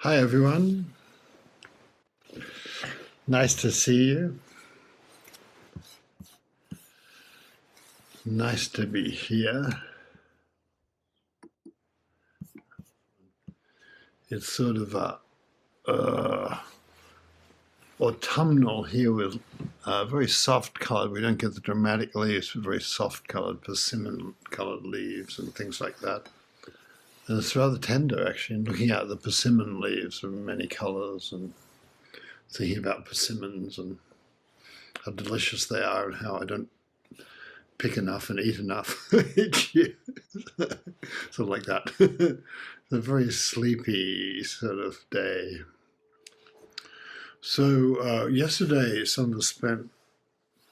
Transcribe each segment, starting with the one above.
Hi, everyone. Nice to see you. Nice to be here. It's sort of uh, autumnal here with very soft colored. We don't get the dramatic leaves, but very soft colored, persimmon colored leaves and things like that. And it's rather tender, actually, looking at the persimmon leaves of many colors and thinking about persimmons and how delicious they are and how I don't pick enough and eat enough each year. Sort of like that. It's a very sleepy sort of day. So yesterday, some of us spent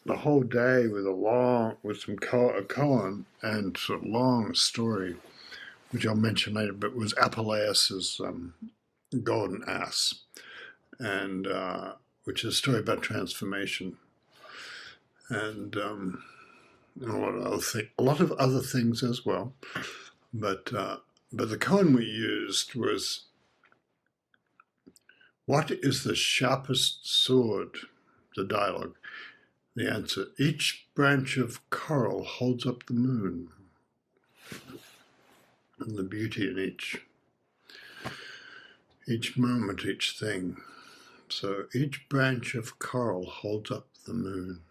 the whole day with some a koan and sort of long story, which I'll mention later, but was Apuleius's golden ass, and which is a story about transformation, and a lot of other things as well. But the koan we used was, "What is the sharpest sword?" The dialogue. The answer: each branch of coral holds up the moon, and the beauty in each moment, each thing. So each branch of coral holds up the moon.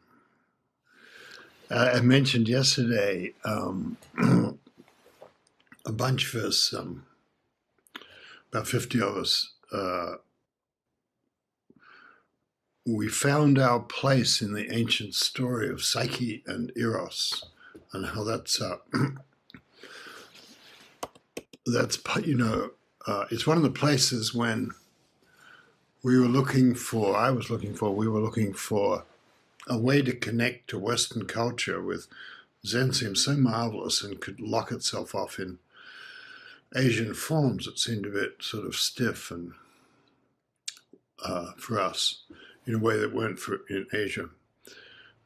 I mentioned yesterday a bunch of us, about 50 of us, we found our place in the ancient story of Psyche and Eros, and how that's it's one of the places when we were looking for a way to connect to Western culture with Zen seemed so marvelous and could lock itself off in Asian forms that seemed a bit sort of stiff and for us in a way that weren't in Asia.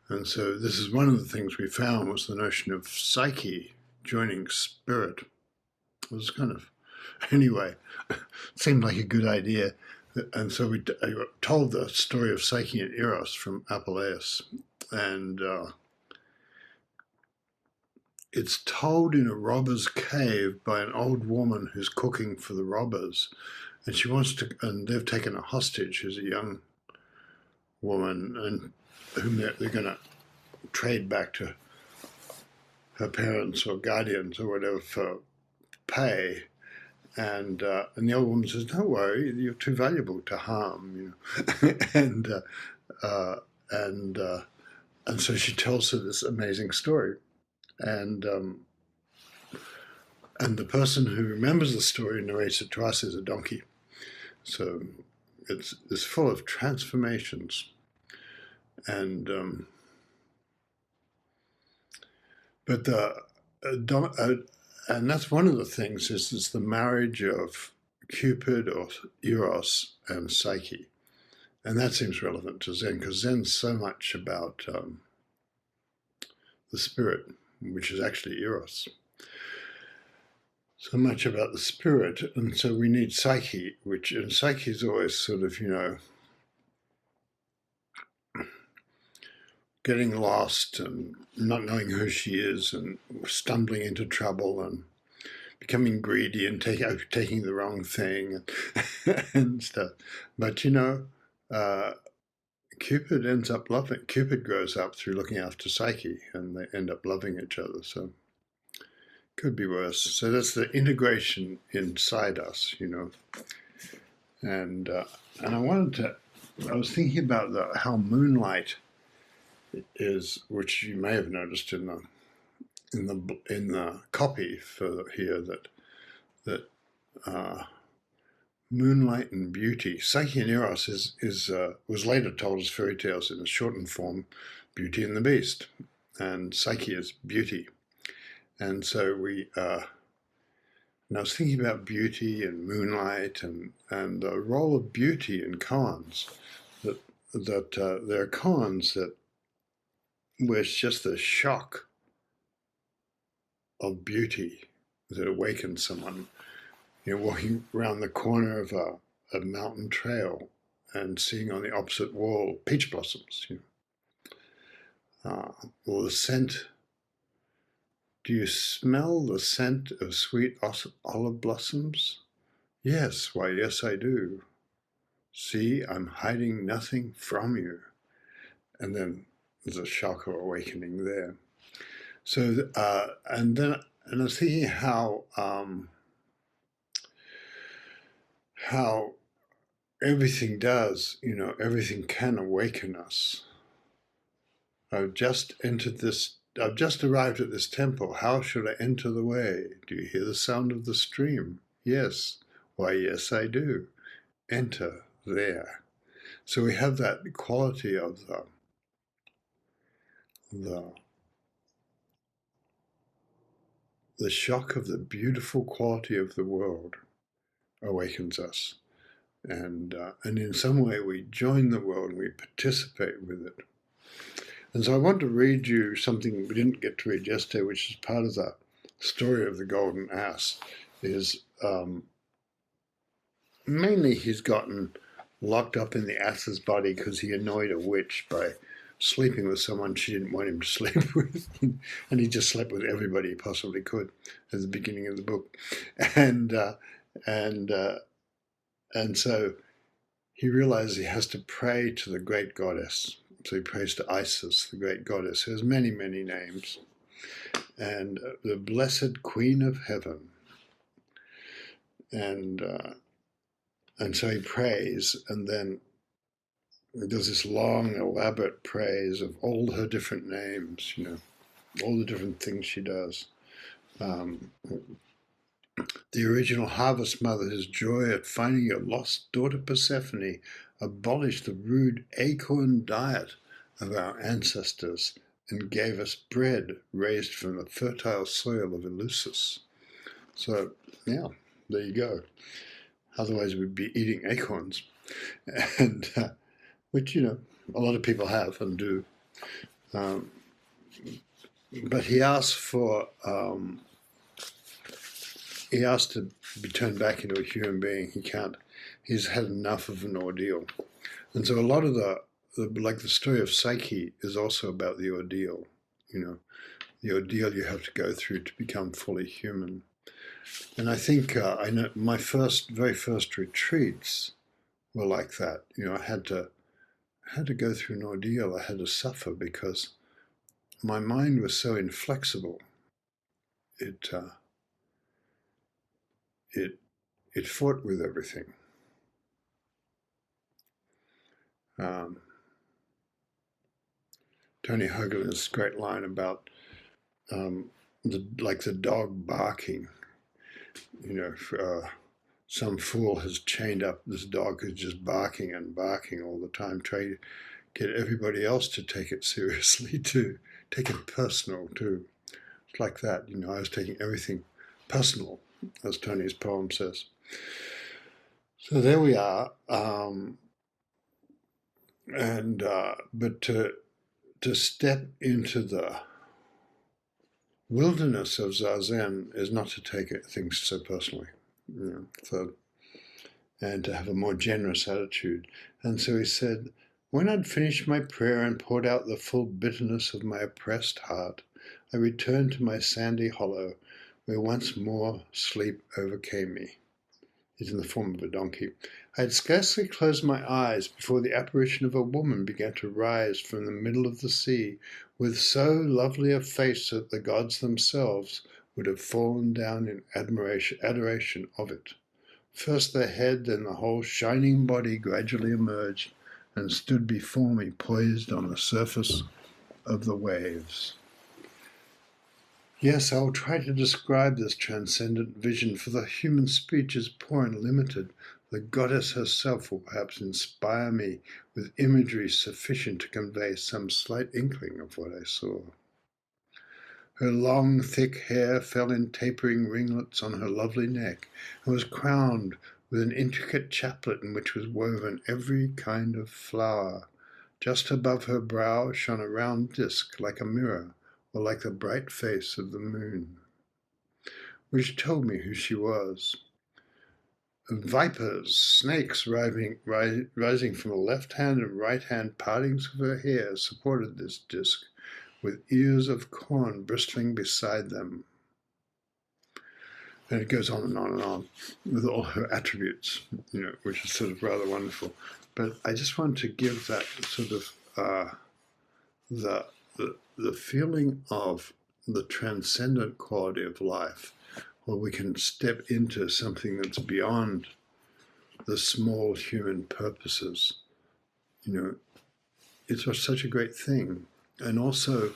And so this is one of the things we found was the notion of psyche joining spirit. It was kind of, anyway, seemed like a good idea. And so I told the story of Psyche and Eros from Apuleius. And it's told in a robber's cave by an old woman who's cooking for the robbers. And and they've taken a hostage who's a young woman and whom they're going to trade back to her parents or guardians or whatever for pay. And the old woman says, "Don't worry, you're too valuable to harm." and so she tells her this amazing story, and the person who remembers the story and narrates it to us is a donkey. So it's full of transformations, and but and that's one of the things is the marriage of Cupid or Eros and Psyche. And that seems relevant to Zen because Zen's so much about the spirit, which is actually Eros. So much about the spirit. And so we need Psyche, and Psyche is always sort of, getting lost and not knowing who she is and stumbling into trouble and becoming greedy and taking the wrong thing and stuff. But Cupid grows up through looking after Psyche, and they end up loving each other. So could be worse. So that's the integration inside us, And I was thinking about how moonlight is, which you may have noticed in the copy for here that moonlight and beauty. Psyche and Eros was later told as fairy tales in a shortened form, Beauty and the Beast, and Psyche is beauty. And so and I was thinking about beauty and moonlight and the role of beauty in koans. That there are koans where it's just the shock of beauty that awakens someone. Walking around the corner of a mountain trail and seeing on the opposite wall peach blossoms, or the scent. Do you smell the scent of sweet olive blossoms? Yes, why, yes, I do. See, I'm hiding nothing from you. And then there's a shock or awakening there. So, and I was thinking how everything does, everything can awaken us. I've just arrived at this temple. How should I enter the way? Do you hear the sound of the stream? Yes. Why, yes, I do. Enter there. So we have that quality of the shock of the beautiful quality of the world awakens us. And in some way we join the world and we participate with it. And so I want to read you something we didn't get to read yesterday, which is part of the story of the golden ass. Is mainly he's gotten locked up in the ass's body because he annoyed a witch by sleeping with someone she didn't want him to sleep with, and he just slept with everybody he possibly could at the beginning of the book, and so he realizes he has to pray to the great goddess. So he prays to Isis, the great goddess, who has many, many names, and the blessed Queen of Heaven. And so he prays, and then does this long, elaborate praise of all her different names, all the different things she does. The original harvest mother's joy at finding a lost daughter Persephone abolished the rude acorn diet of our ancestors and gave us bread raised from the fertile soil of Eleusis. So, yeah, there you go. Otherwise, we'd be eating acorns, and which, a lot of people have and do. But he asked to be turned back into a human being. He can't. He's had enough of an ordeal. And so a lot of like the story of Psyche is also about the ordeal, the ordeal you have to go through to become fully human. And I think I know my very first retreats were like that. I had to go through an ordeal. I had to suffer because my mind was so inflexible. It fought with everything. Tony Hoagland's great line about the dog barking. Some fool has chained up this dog who's just barking and barking all the time, trying to get everybody else to take it seriously too, take it personal too. It's like that, I was taking everything personal, as Tony's poem says. So there we are, but to step into the wilderness of Zazen is not to take things so personally, and to have a more generous attitude. And so he said, when I'd finished my prayer and poured out the full bitterness of my oppressed heart, I returned to my sandy hollow, where once more sleep overcame me. He's in the form of a donkey. I had scarcely closed my eyes before the apparition of a woman began to rise from the middle of the sea, with so lovely a face that the gods themselves would have fallen down in adoration of it. First the head, then the whole shining body gradually emerged and stood before me, poised on the surface of the waves. Yes, I will try to describe this transcendent vision, for the human speech is poor and limited. The goddess herself will perhaps inspire me with imagery sufficient to convey some slight inkling of what I saw. Her long, thick hair fell in tapering ringlets on her lovely neck, and was crowned with an intricate chaplet in which was woven every kind of flower. Just above her brow shone a round disk like a mirror, or like the bright face of the moon, which told me who she was. Vipers, snakes rising from the left hand and right hand partings of her hair supported this disk, with ears of corn bristling beside them. And it goes on and on and on with all her attributes, which is sort of rather wonderful. But I just want to give that sort of the feeling of the transcendent quality of life, where we can step into something that's beyond the small human purposes. It's such a great thing. And also,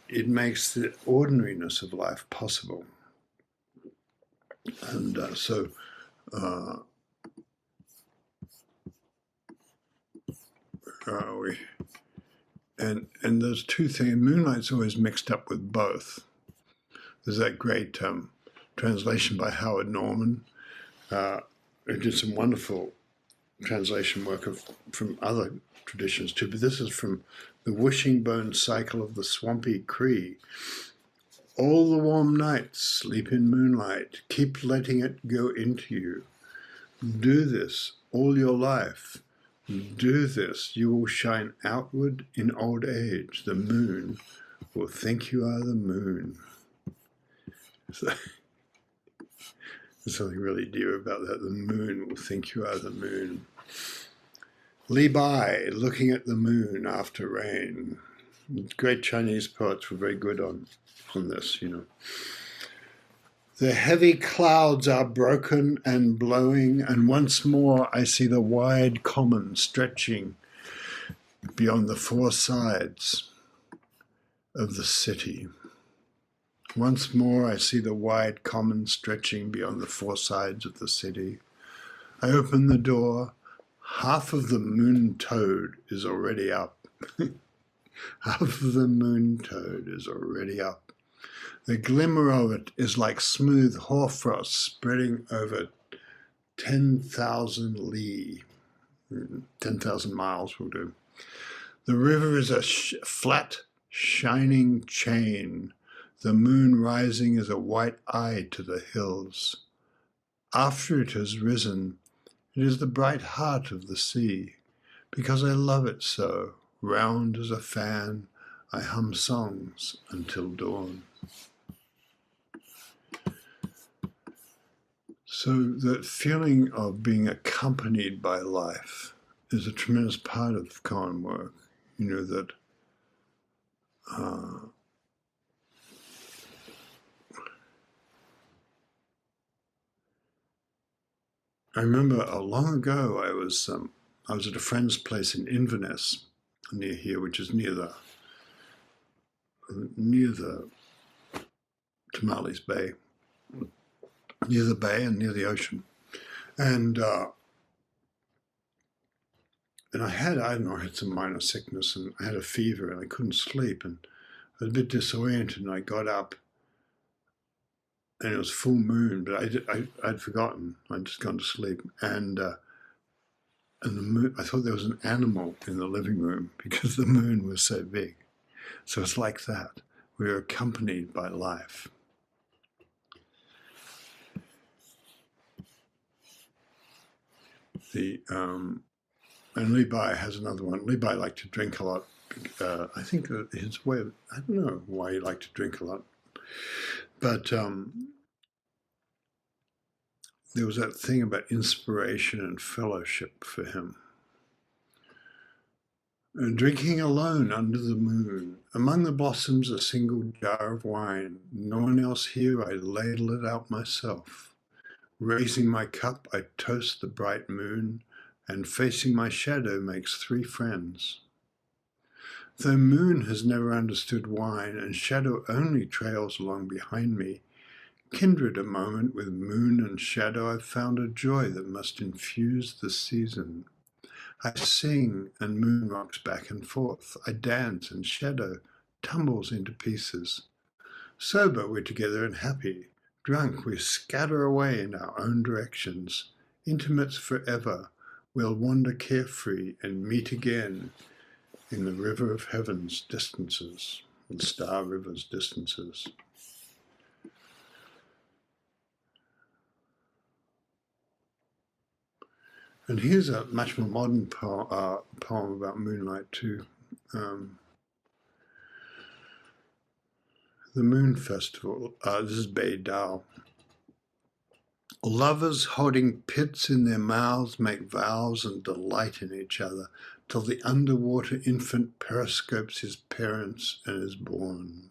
it makes the ordinariness of life possible. And where are we? And there's two things. Moonlight's always mixed up with both. There's that great translation by Howard Norman, who did some wonderful translation work from other traditions too, but this is from the wishing-bone cycle of the swampy Cree. All the warm nights sleep in moonlight. Keep letting it go into you. Do this all your life. Do this. You will shine outward in old age. The moon will think you are the moon. So, there's something really dear about that. The moon will think you are the moon. Li Bai, looking at the moon after rain. Great Chinese poets were very good on this, The heavy clouds are broken and blowing, and once more I see the wide common stretching beyond the four sides of the city. Once more I see the wide common stretching beyond the four sides of the city. I open the door. Half of the moon toad is already up. Half of the moon toad is already up. The glimmer of it is like smooth hoarfrost spreading over 10,000 li. 10,000 miles will do. The river is a flat, shining chain. The moon rising is a white eye to the hills. After it has risen, it is the bright heart of the sea. Because I love it so, round as a fan, I hum songs until dawn. So that feeling of being accompanied by life is a tremendous part of koan work. That I remember long ago I was at a friend's place in Inverness, near here, which is near the Tamales Bay, near the bay and near the ocean, and I had some minor sickness, and I had a fever, and I couldn't sleep, and I was a bit disoriented, and I got up, and it was full moon, but I'd forgotten. I'd just gone to sleep, and the moon, I thought there was an animal in the living room because the moon was so big. So it's like that. We are accompanied by life. And Li Bai has another one. Li Bai liked to drink a lot. I think that his way of, I don't know why he liked to drink a lot, but there was that thing about inspiration and fellowship for him. Drinking alone under the moon, among the blossoms a single jar of wine, no one else here, I ladle it out myself. Raising my cup, I toast the bright moon, and facing my shadow makes three friends. Though moon has never understood wine, and shadow only trails along behind me, kindred a moment with moon and shadow, I've found a joy that must infuse the season. I sing, and moon rocks back and forth. I dance, and shadow tumbles into pieces. Sober, we're together and happy. Drunk, we scatter away in our own directions. Intimates forever, we'll wander carefree and meet again in the river of heaven's distances, the star river's distances. And here's a much more modern poem about moonlight too. Um, the Moon Festival. This is Bei Dao. Lovers holding pits in their mouths make vows and delight in each other till the underwater infant periscopes his parents and is born.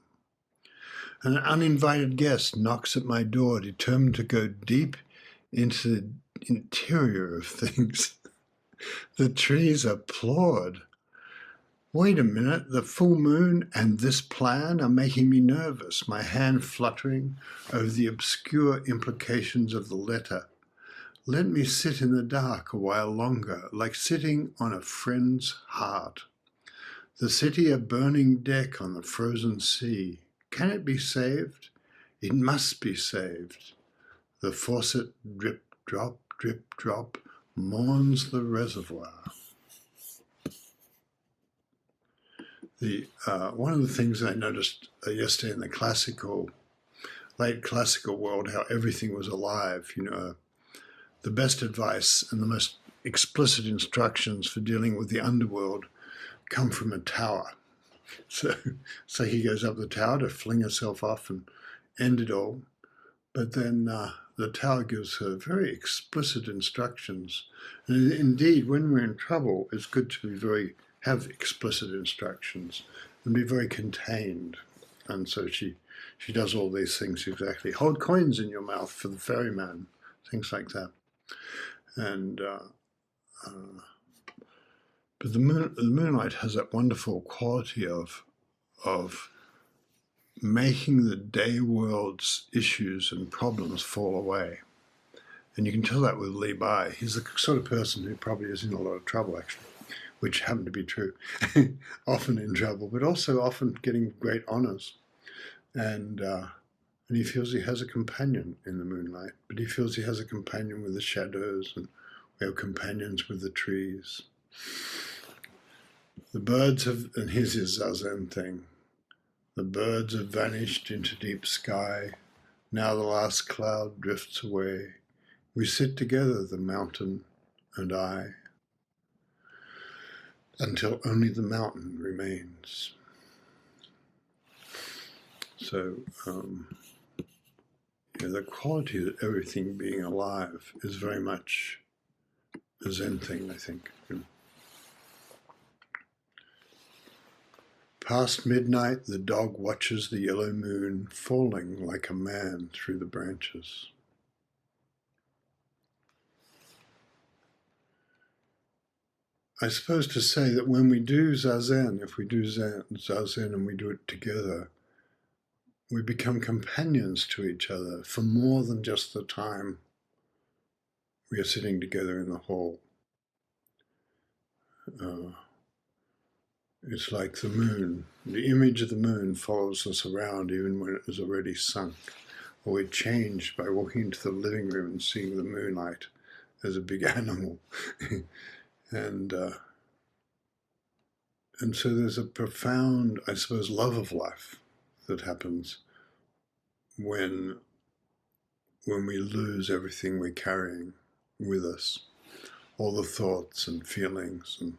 An uninvited guest knocks at my door, determined to go deep into the interior of things. The trees applaud. Wait a minute, the full moon and this plan are making me nervous, my hand fluttering over the obscure implications of the letter. Let me sit in the dark a while longer, like sitting on a friend's heart. The city a burning deck on the frozen sea. Can it be saved? It must be saved. The faucet drip, drop, mourns the reservoir. One of the things I noticed yesterday in the late classical world, how everything was alive. The best advice and the most explicit instructions for dealing with the underworld come from a tower. So he goes up the tower to fling herself off and end it all. But then the tower gives her very explicit instructions. And indeed, when we're in trouble, it's good to have explicit instructions and be very contained. And so she does all these things exactly. Hold coins in your mouth for the ferryman, things like that. And but the moonlight has that wonderful quality of making the day world's issues and problems fall away. And you can tell that with Li Bai. He's the sort of person who probably is in a lot of trouble, actually, which happened to be true. Often in trouble, but also often getting great honors. And he feels he has a companion in the moonlight, but he feels he has a companion with the shadows, and we have companions with the trees. The birds have, and here's his Zazen thing, the birds have vanished into deep sky. Now the last cloud drifts away. We sit together, the mountain and I, until only the mountain remains. So, the quality of everything being alive is very much a Zen thing, I think. Past midnight, the dog watches the yellow moon falling like a man through the branches. I suppose to say that when we do Zazen, if we do Zazen and we do it together, we become companions to each other for more than just the time we are sitting together in the hall. It's like the moon. The image of the moon follows us around even when it is already sunk. Or we're changed by walking into the living room and seeing the moonlight as a big animal. And so there's a profound, I suppose, love of life that happens when we lose everything we're carrying with us, all the thoughts and feelings and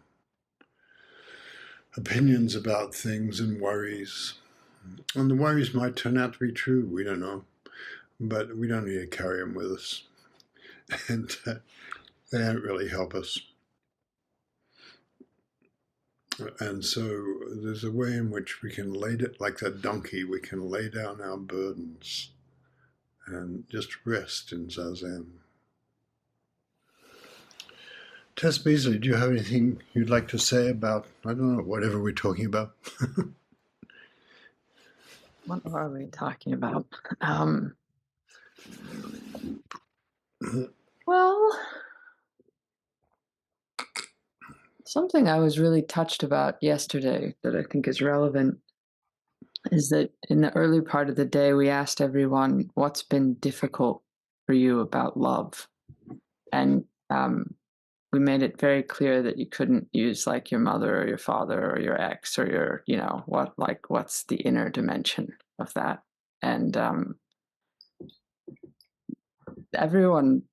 opinions about things and worries. And the worries might turn out to be true, we don't know, but we don't need to carry them with us. And they don't really help us. And so there's a way in which we can like that donkey, we can lay down our burdens and just rest in Zazen. Tess Beasley, do you have anything you'd like to say about, I don't know, whatever we're talking about? What are we talking about? Well, something I was really touched about yesterday that I think is relevant is that in the early part of the day, we asked everyone, what's been difficult for you about love? And we made it very clear that you couldn't use like your mother or your father or your ex or your, what's the inner dimension of that? And everyone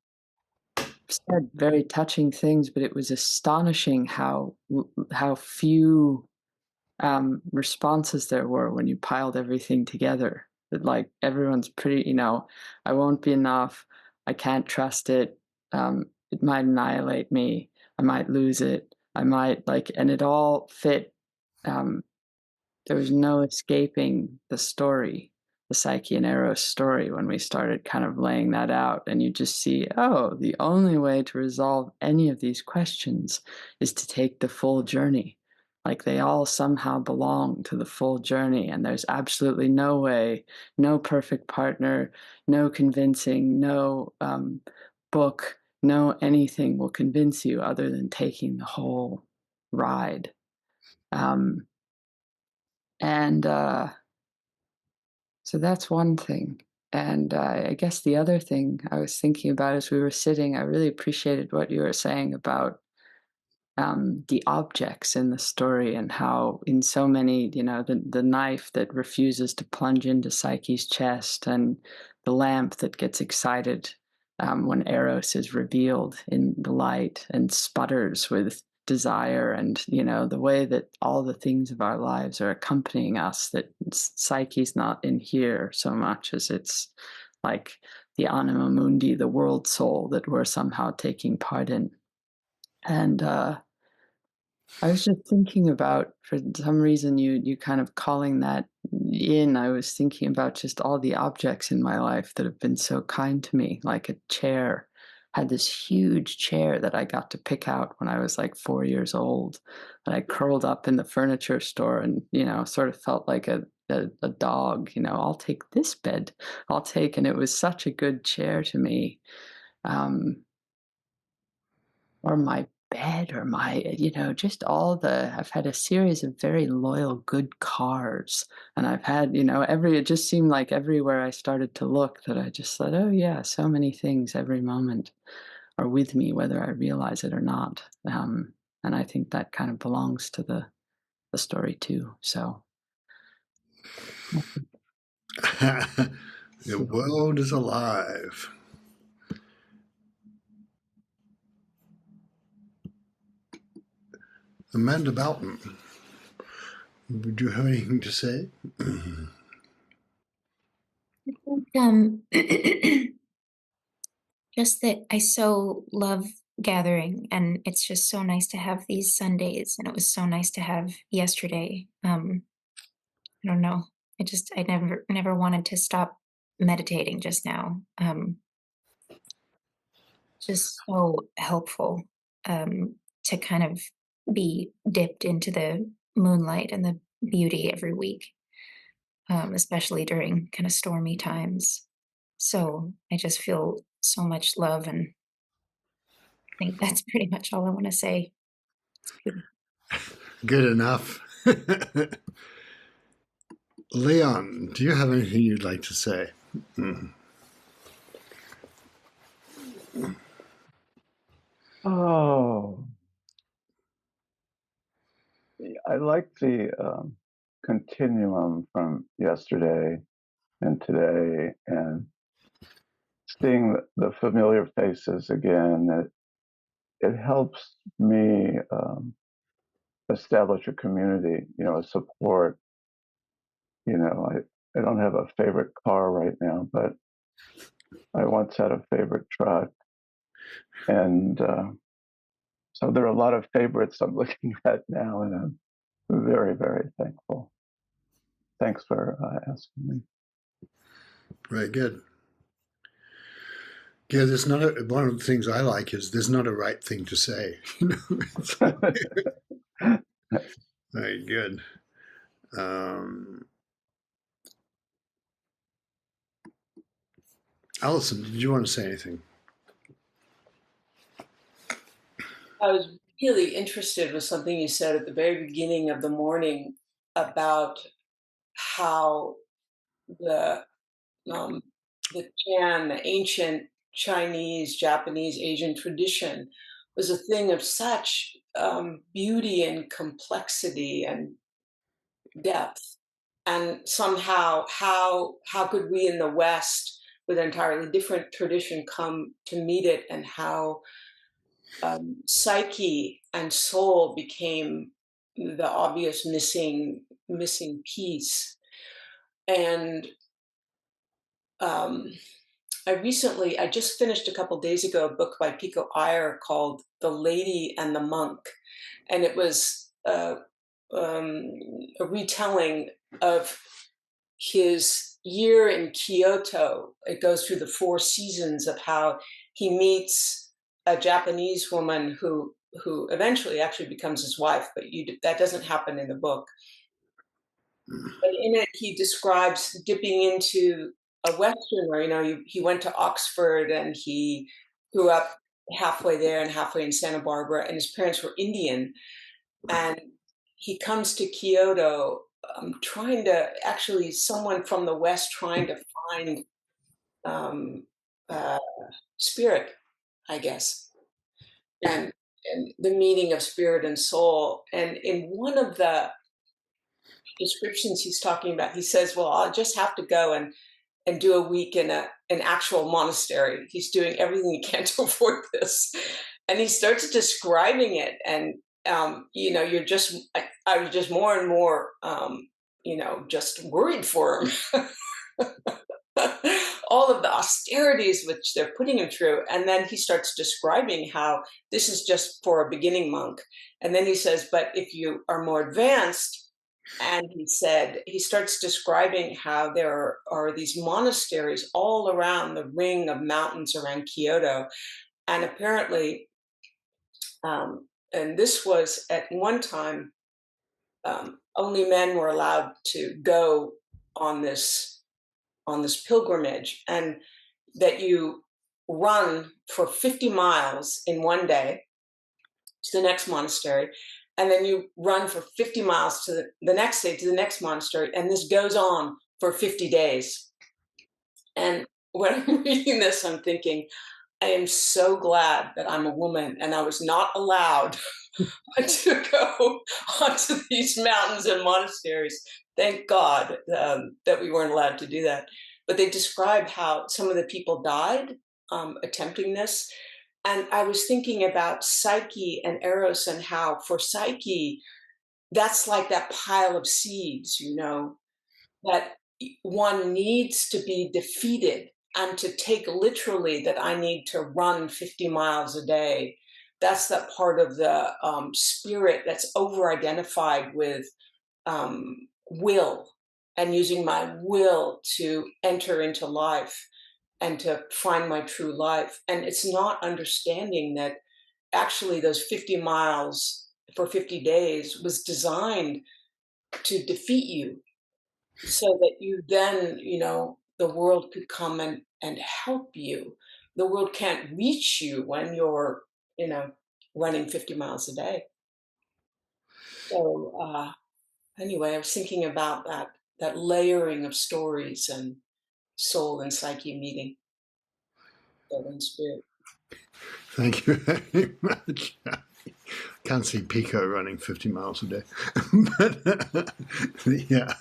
said very touching things, but it was astonishing how few responses there were when you piled everything together. That like everyone's pretty, I won't be enough. I can't trust it. It might annihilate me. I might lose it. I might like, and it all fit. Um, there was no escaping the story, the Psyche and Eros story, when we started kind of laying that out. And you just see, oh, the only way to resolve any of these questions is to take the full journey. Like they all somehow belong to the full journey. And there's absolutely no way, no perfect partner, no convincing, no book, no anything will convince you other than taking the whole ride. Um, and So that's one thing. And I guess the other thing I was thinking about as we were sitting, I really appreciated what you were saying about the objects in the story and how, in so many, the knife that refuses to plunge into Psyche's chest and the lamp that gets excited when Eros is revealed in the light and sputters with desire, and the way that all the things of our lives are accompanying us, that Psyche's not in here so much as it's like the anima mundi, the world soul that we're somehow taking part in. And I was just thinking about, for some reason, you kind of calling that in. I was thinking about just all the objects in my life that have been so kind to me, like a chair. I had this huge chair that I got to pick out when I was like 4 years old, and I curled up in the furniture store, and sort of felt like a dog. I'll take this bed. I'll take, and it was such a good chair to me. Um, or my bed, or my just all the I've had a series of very loyal good cars, and I've had every it just seemed like everywhere I started to look that I just thought, oh yeah, so many things every moment are with me whether I realize it or not. And I think that kind of belongs to the story too. So The world is alive. Amanda Boughton, would you have anything to say? Um, just that I so love gathering, and it's just so nice to have these Sundays, and it was so nice to have yesterday. I don't know. I never wanted to stop meditating just now. Just so helpful to kind of be dipped into the moonlight and the beauty every week, especially during kind of stormy times. So I just feel so much love, and I think that's pretty much all I want to say. It's beautiful. Good enough. Leon, do you have anything you'd like to say? Oh, I like the continuum from yesterday and today, and seeing the familiar faces again. It helps me establish a community, a support. I don't have a favorite car right now, but I once had a favorite truck, and so there are a lot of favorites I'm looking at now, and I'm very, very thankful. Thanks for asking me. Very good. Yeah, there's not a, one of the things I like is there's not a right thing to say. Very good. Um, Allison, did you want to say anything? I was really interested with something you said at the very beginning of the morning about how the um, the ancient Chinese, Japanese, Asian tradition was a thing of such beauty and complexity and depth, and somehow how could we in the West, with an entirely different tradition come to meet it, and how psyche and soul became the obvious missing piece. And I just finished a couple days ago a book by Pico Iyer called The Lady and the Monk, and it was a retelling of his year in Kyoto. It goes through the 4 seasons of how he meets a Japanese woman who eventually actually becomes his wife, but that doesn't happen in the book. But in it, he describes dipping into a Westerner. You know, he went to Oxford and he grew up halfway there and halfway in Santa Barbara, and his parents were Indian. And he comes to Kyoto trying to, actually, someone from the West trying to find spirit, I guess, and the meaning of spirit and soul. And in one of the descriptions he's talking about, he says, well, I'll just have to go and do a week in an actual monastery. He's doing everything he can to avoid this. And he starts describing it. And, you know, I was just more and more, you know, just worried for him. All of the austerities which they're putting him through. And then he starts describing how this is just for a beginning monk. And then he says, but if you are more advanced, and he starts describing how there are these monasteries all around the ring of mountains around Kyoto. And apparently, and this was at one time, only men were allowed to go on this pilgrimage, and that you run for 50 miles in one day to the next monastery, and then you run for 50 miles to the next day to the next monastery, and this goes on for 50 days. And when I'm reading this, I'm thinking, I am so glad that I'm a woman and I was not allowed to go onto these mountains and monasteries. Thank God that we weren't allowed to do that. But they describe how some of the people died attempting this. And I was thinking about Psyche and Eros, and how for Psyche, that's like that pile of seeds, you know, that one needs to be defeated, and to take literally that I need to run 50 miles a day. That's that part of the spirit that's over-identified with will, and using my will to enter into life and to find my true life. And it's not understanding that actually those 50 miles for 50 days was designed to defeat you, so that you then, you know, the world could come and help you. The world can't reach you when you're, you know, running 50 miles a day. So anyway, I was thinking about that layering of stories and soul and psyche meeting, soul and spirit. Thank you very much. Can't see Pico running 50 miles a day, but yeah,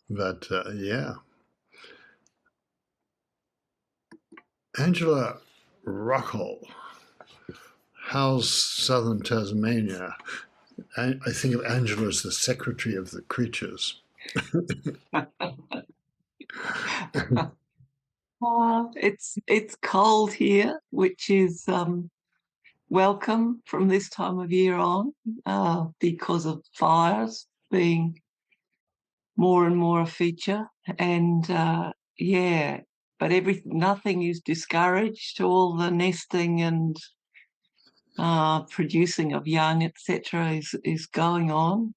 but yeah. Angela Rockall, how's southern Tasmania? I think of Angela as the secretary of the creatures. It's cold here, which is welcome from this time of year on, because of fires being more and more a feature. And yeah, but nothing is discouraged. All the nesting and producing of young, etc., is going on.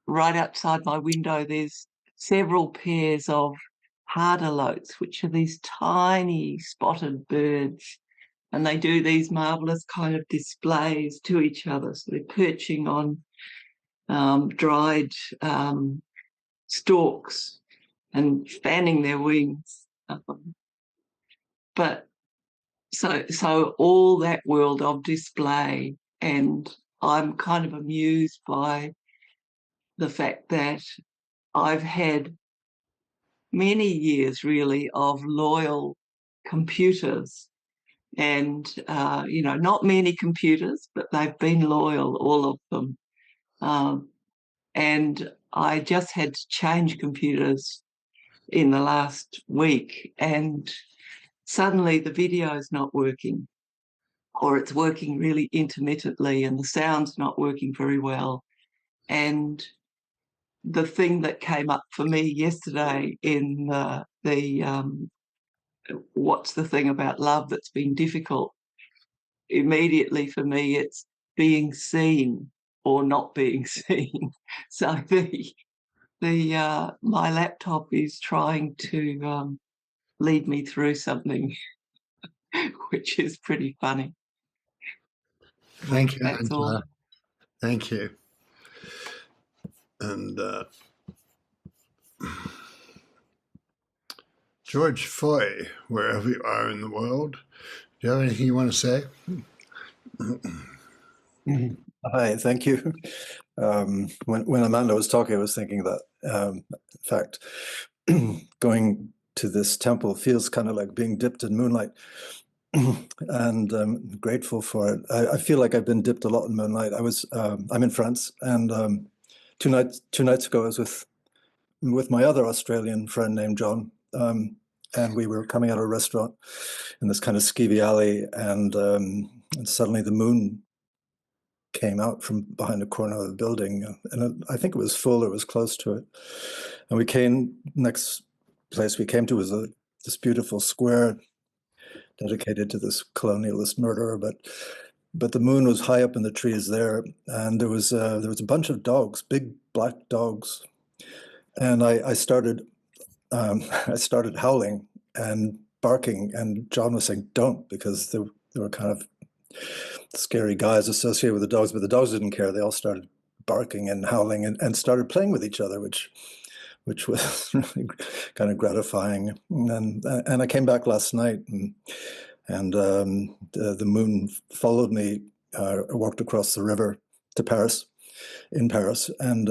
Right outside my window, there's several pairs of hardalotes, which are these tiny spotted birds, and they do these marvellous kind of displays to each other. So they're perching on dried stalks and fanning their wings. But so all that world of display, and I'm kind of amused by the fact that I've had many years really of loyal computers, and you know, not many computers, but they've been loyal, all of them. And I just had to change computers in the last week, and suddenly the video is not working, or it's working really intermittently, and the sound's not working very well. And the thing that came up for me yesterday in the what's the thing about love that's been difficult, immediately for me it's being seen or not being seen. So my laptop is trying to lead me through something which is pretty funny. Thank you, That's all. Angela. Thank you. And George Foy, wherever you are in the world, do you have anything you want to say? Hi, thank you. When Amanda was talking, I was thinking that, in fact, going to this temple feels kind of like being dipped in moonlight, and I'm grateful for it. I feel like I've been dipped a lot in moonlight. I'm in France, and two nights ago I was with my other Australian friend named John, and we were coming out of a restaurant in this kind of skeevy alley, and suddenly the moon came out from behind a corner of the building, and I think it was full or was close to it. And next place we came to was this beautiful square dedicated to this colonialist murderer, but the moon was high up in the trees there, and there was a bunch of dogs, big black dogs, and I started howling and barking, and John was saying don't, because there were kind of scary guys associated with the dogs, but the dogs didn't care. They all started barking and howling and started playing with each other, which was really kind of gratifying. And I came back last night, and the moon followed me. I walked across the river to Paris, in Paris, and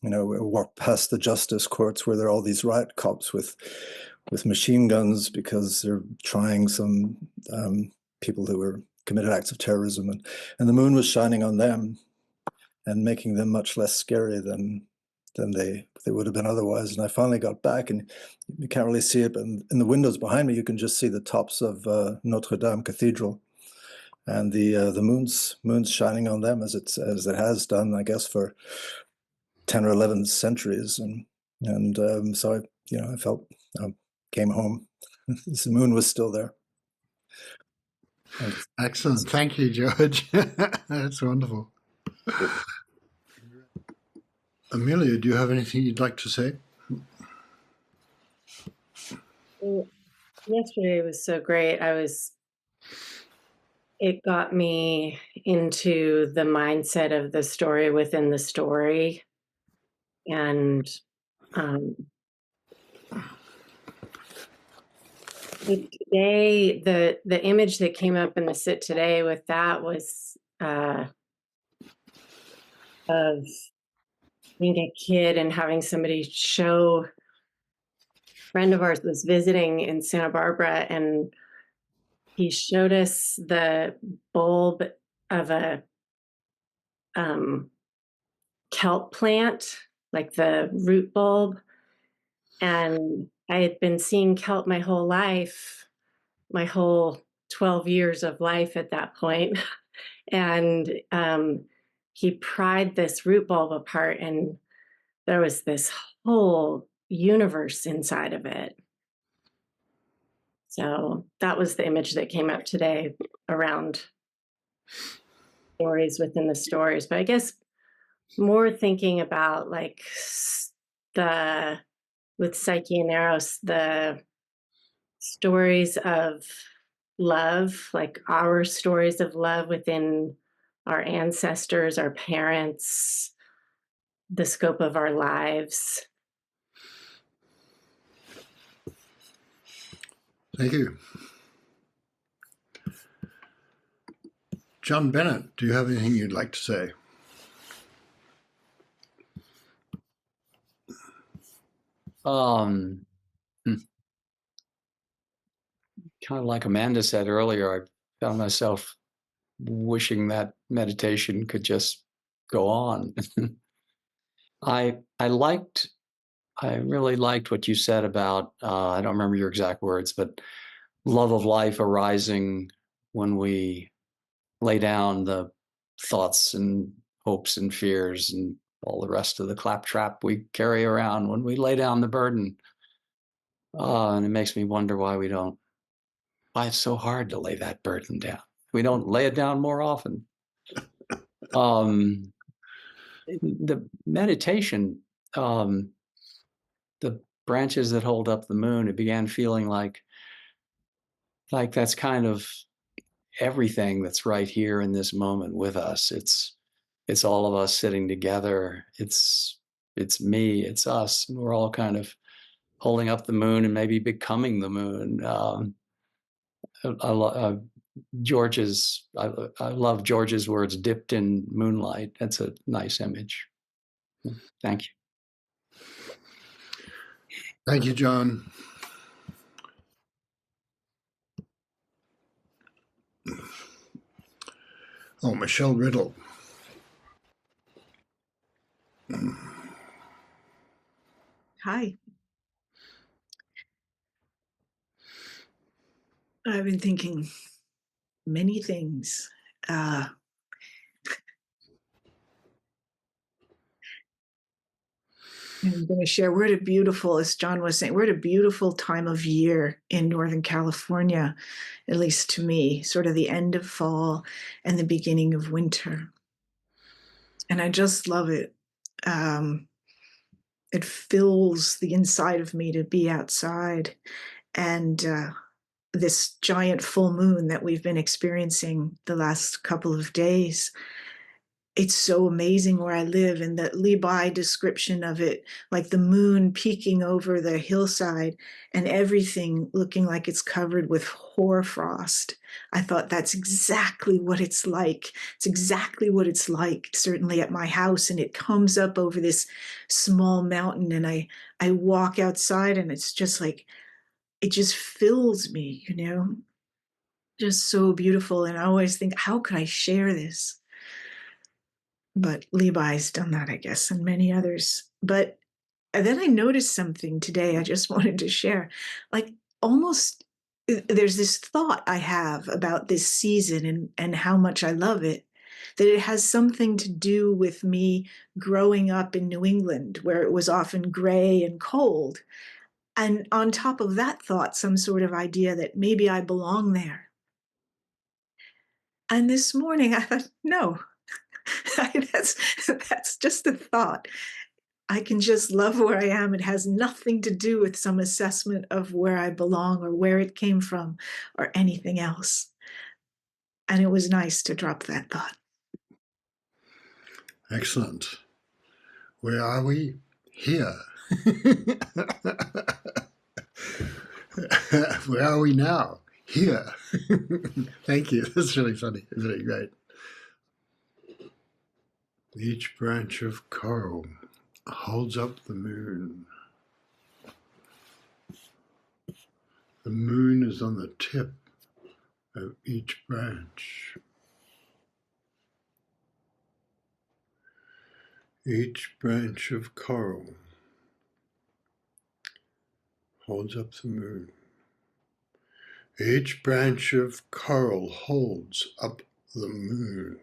we walked past the justice courts where there are all these riot cops with machine guns because they're trying some people who were committed acts of terrorism, and the moon was shining on them and making them much less scary than they would have been otherwise. And I finally got back, and you can't really see it, but in the windows behind me you can just see the tops of Notre Dame Cathedral, and the moon's shining on them as it has done, I guess, for 10 or 11 centuries. And so I felt, came home. The moon was still there. Excellent. Thank you, George. That's wonderful. Amelia, do you have anything you'd like to say? Well, yesterday was so great. It got me into the mindset of the story within the story. And today, the image that came up in the sit today with that was of being a kid and having somebody show. A friend of ours was visiting in Santa Barbara, and he showed us the bulb of a kelp plant, like the root bulb. And I had been seeing kelp my whole life, my whole 12 years of life at that point. And he pried this root bulb apart, and there was this whole universe inside of it. So that was the image that came up today around stories within the stories. But I guess more thinking about like with Psyche and Eros, the stories of love, like our stories of love within our ancestors, our parents, the scope of our lives. Thank you. John Bennett, do you have anything you'd like to say? Um, kind of like Amanda said earlier, I found myself wishing that meditation could just go on. I really liked what you said about, I don't remember your exact words, but love of life arising when we lay down the thoughts and hopes and fears and all the rest of the claptrap we carry around when we lay down the burden. And it makes me wonder why it's so hard to lay that burden down. We don't lay it down more often. The meditation, the branches that hold up the moon, it began feeling like that's kind of everything that's right here in this moment with us. It's all of us sitting together. It's me, it's us, and we're all kind of holding up the moon and maybe becoming the moon. George's, I love George's words, dipped in moonlight. That's a nice image. Thank you. Thank you, John. Oh, Michelle Riddle. Hi. I've been thinking many things. I'm going to share, we're at a beautiful, as John was saying, we're at a beautiful time of year in Northern California, at least to me, sort of the end of fall and the beginning of winter. And I just love it. It fills the inside of me to be outside. And this giant full moon that we've been experiencing the last couple of days, it's so amazing where I live, and the Li-Bai description of it, like the moon peeking over the hillside and everything looking like it's covered with hoarfrost. I thought that's exactly what it's like. It's exactly what it's like, certainly at my house. And it comes up over this small mountain, and I walk outside, and it's just like, it just fills me, just so beautiful. And I always think, how could I share this? But Levi's done that, I guess, and many others. But then I noticed something today I just wanted to share. Like, almost, there's this thought I have about this season and how much I love it, that it has something to do with me growing up in New England, where it was often gray and cold. And on top of that thought, some sort of idea that maybe I belong there. And this morning I thought, no, that's just a thought. I can just love where I am. It has nothing to do with some assessment of where I belong or where it came from or anything else. And it was nice to drop that thought. Excellent. Where are we? Here. Where are we now? Here. Thank you. That's really funny. It's really great. Each branch of coral holds up the moon. The moon is on the tip of each branch. Each branch of coral holds up the moon. Each branch of coral holds up the moon.